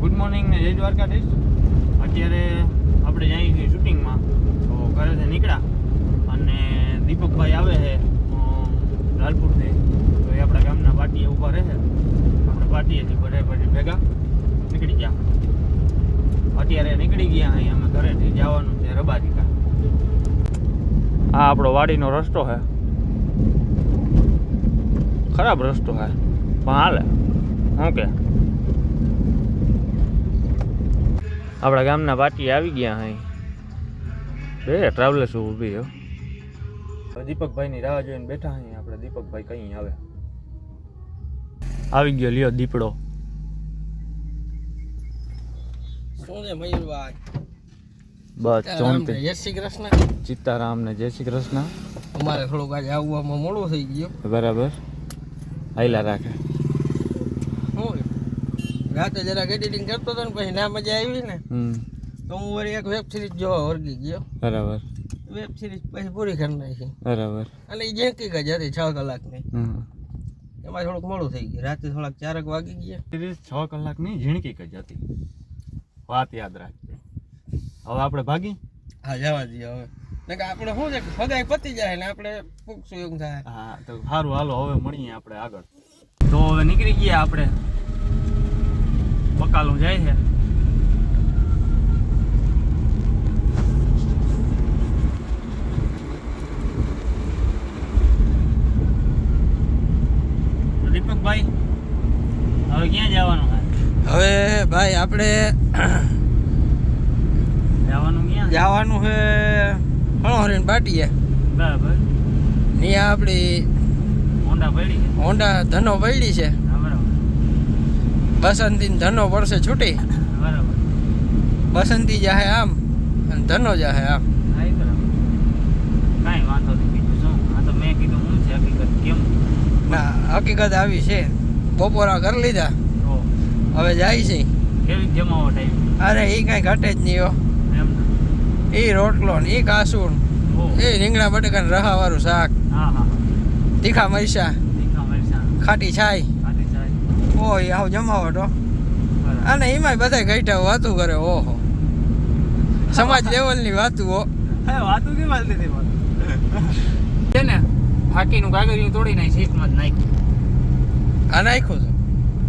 Good morning ને જય દ્વારકાધીશ. અત્યારે આપણે જઈએ છીએ શૂટિંગમાં, તો ઘરેથી નીકળ્યા અને દીપકભાઈ આવે છે લાલપુરથી, તો એ આપણા ગામના પાટીએ ઊભા રહે છે. આપણે પાટીએથી બધા પછી ભેગા નીકળી ગયા. અત્યારે નીકળી ગયા અહીં અમે ઘરેથી જવાનું છે રબારિકા. આ આપણો વાડીનો રસ્તો છે, ખરાબ રસ્તો છે પણ હાલે. શું કે આપણા ગામના પાટીએ આવી ગયા અહીં બે ટ્રાવેલર્સ ઊભી હો. દીપકભાઈની રાહ જોઈને બેઠા અહીં આપણે. દીપકભાઈ કઈ આવે, આવી ગયો લ્યો દીપડો. શું છે મયુરભાઈ? બસ ચોંતે. જય શ્રી કૃષ્ણ. સીતારામ ને જય શ્રી કૃષ્ણ. અમારે થોડુંક આજે આવવામાં મોડું થઈ ગયું. બરાબર, હાઈલા રાખે. શું રાતે જરાક એડિટિંગ કરતો હતો ને પછી ના મજા આવી ને તો હું વળી એક વેબ સિરીઝ જોવા વર્ગી ગયો. બરાબર. વેબ સિરીઝ પછી પૂરી કરી નાખી. બરાબર. અને એ જેકી જ હતી 6 કલાકની. એમાં થોડુંક મોડું થઈ ગયું. રાતે થોડાક 4 વાગી ગયા. સિરીઝ 6 કલાકની ઝીણકી જ હતી. વાત યાદ રાખજો. હવે આપણે ભાગી. હા જવા દઈએ હવે. કે આપણે શું છે સગાઈ પતી જાય ને આપણે પૂછશું એવું થાય. હા તો સારું, હાલો હવે મળીએ આપણે આગળ. તો હવે નીકળી ગયા આપણે. બકાલું જાય છે. દીપકભાઈ હવે ક્યાં જવાનું છે? હવે ભાઈ આપણે જવાનું ક્યાં? જવાનું છે હળોહરીને પાટીએ. બરાબર. ત્યાં આપણી હોન્ડા પડી છે. હોન્ડા ધનો પડી છે. હા બરાબર. બસંતી ધનો પડશે છૂટી. બરાબર. બસંતી જાહે આમ અને ધનો જાહે આમ. હા એ બરાબર. કાંઈ વાંધો નહીં. બીજું શું? આ તો મેં કીધું હું છે હકીકત કેમ. ના હકીકત આવી છે. બપોરા કરી લીધા, તો હવે જાય છે. કેવી જમાવટ આવી? અરે એ કાંઈ ઘટે જ નહીં હો. એમ એ રોટલો ને એ કાસું ઓ એ રીંગણા બટેકાનું રહાવાળું શાક, હા હા. તીખા મરચાં, તીખા મરચાં, ખાટી છાય, ખાટી ચાય. ઓય આવું જમાવટ હો. બરાબર. અને એમાંય બધા ગઈઠા વાતું કરે. ઓહો, સમાજ લેવલની વાતું હો. હા વાતું કેમ હાલતી હતી મારે? છે ને ફાકીનું કાગળિયું તોડીને સીટમાં જ નાખ્યું. આ નાખ્યું છે.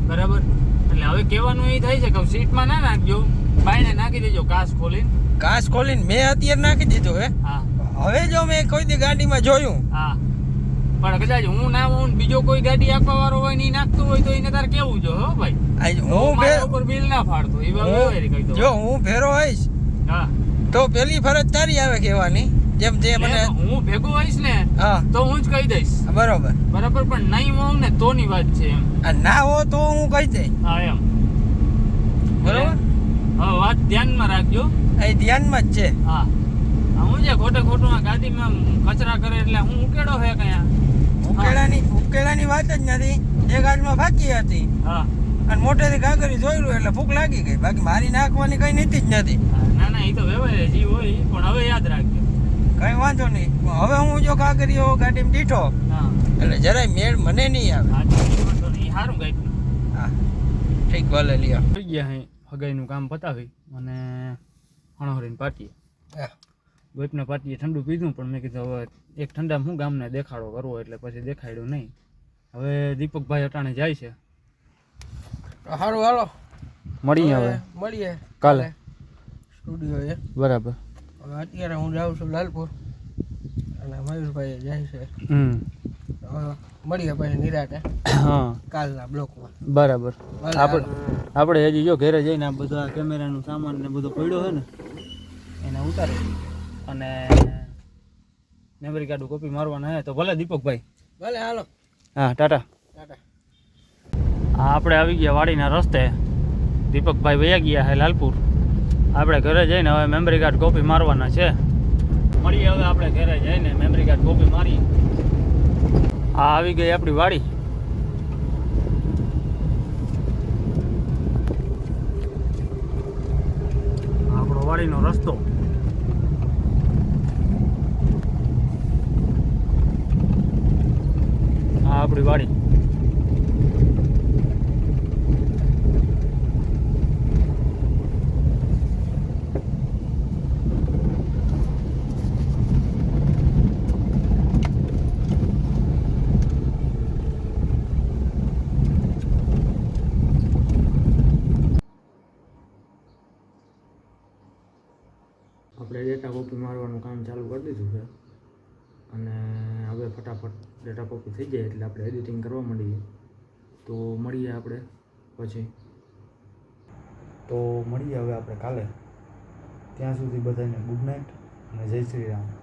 બરાબર. એટલે હવે કહેવાનું એ થાય છે કે સીટમાં ના નાખજો, બાયણે નાખી દેજો કાચ ખોલીને. કાચ ખોલીને મેં અત્યારે નાખી દીધું હે. હા હવે જો મેં કોઈ દી ગાડીમાં જોયું, હા. પણ કદાચ હું ના હોઉં ને બીજો કોઈ ગાડી આપવા વાળો હોય ને ઈ નાખતું હોય તો એને તારે કેવું જો હો ભાઈ. આજ હું હું મારા ઉપર બિલ ના ફાડતો એ વાત કહી દો. જો હું ફેરો હોઈશ હા તો પેલી ફરજ તારી આવે કહેવાની, જેમ જે મને. હું ભેગો હોઈશ ને હા તો હું જ કહી દઈશ. બરોબર. બરાબર. પણ નહીં હોઉં ને તોની વાત છે એમ. આ ના હો તો હું કહી દઈશ. હા એમ. બરોબર. હવે વાત ધ્યાનમાં રાખજો. એ ધ્યાનમાં જ છે. હા હું છે ખોટું આ ગાડીમાં કચરા કરે એટલે હું ઉકેડો હે કયા. ઉકેલાની વાત જ નથી. એક હાથમાં ફાકી હતી હા અને મોટેથી કાગરી જોયેલું એટલે ભૂખ લાગી ગઈ. બાકી મારી નાખવાની કઈ નીતિ જ નથી. ના ના એ તો વ્યવહાર જે હોય પણ હવે યાદ રાખજો. કઈ વાંધો નહીં. હવે હું જો કાગરીઓ ગાડીમાં દીઠો હા એટલે જરાય મેળ મને નહીં આવે. હા વાંધો નહીં. એ સારું ગાઈડ. હા ઠીક ભલે લ્યો. થઈ ગયા અહીં હગાઈનું કામ પતાવી અને હણોહરીને પાટીએ. હા ગોપના પાટીએ ઠંડુ પીધું પણ મેં કીધું હવે એક ઠંડામાં હું ગામને દેખાડો કરવો એટલે પછી દેખાડ્યો નહીં. હવે દીપકભાઈ અટાણે જાય છે. સારું હાલો મળીએ હવે મળીએ કાલે સ્ટુડિયો એ. બરાબર. હવે અત્યારે હું જાઉં છું લાલપુર અને મયુરભાઈ જાય છે. હવે મળીએ પછી નિરાતે હા કાલના બ્લોકમાં. બરાબર. ભલે આપણે હજી જો ઘરે જઈને આ બધા કેમેરાનું સામાન ને બધો પડ્યો છે ને એને ઉતારી અને મેમરી કાર્ડ કોપી મારવાના હે. તો ભલે દીપકભાઈ. ભલે હાલો. હા ટાટા. ટાટા. હા આપણે આવી ગયા વાડીના રસ્તે. દીપકભાઈ વયા ગયા છે લાલપુર. આપણે ઘરે જઈને હવે મેમરી કાર્ડ કોપી મારવાના છે. મળીએ હવે આપણે ઘરે જઈને મેમરી કાર્ડ કોપી મારી. આ આવી ગઈ આપણી વાડી. આપણો વાડીનો રસ્તો. આ આપણી વાડી. આપણે ડેટા કોપી મારવાનું કામ ચાલુ કરી દીધું છે અને હવે ફટાફટ ડેટા કોપી થઈ જાય એટલે આપણે એડિટિંગ કરવા માંડીએ. તો મળીએ આપણે પછી. તો મળીએ હવે આપણે કાલે. ત્યાં સુધી બધાને ગુડ નાઇટ અને જય શ્રી રામ.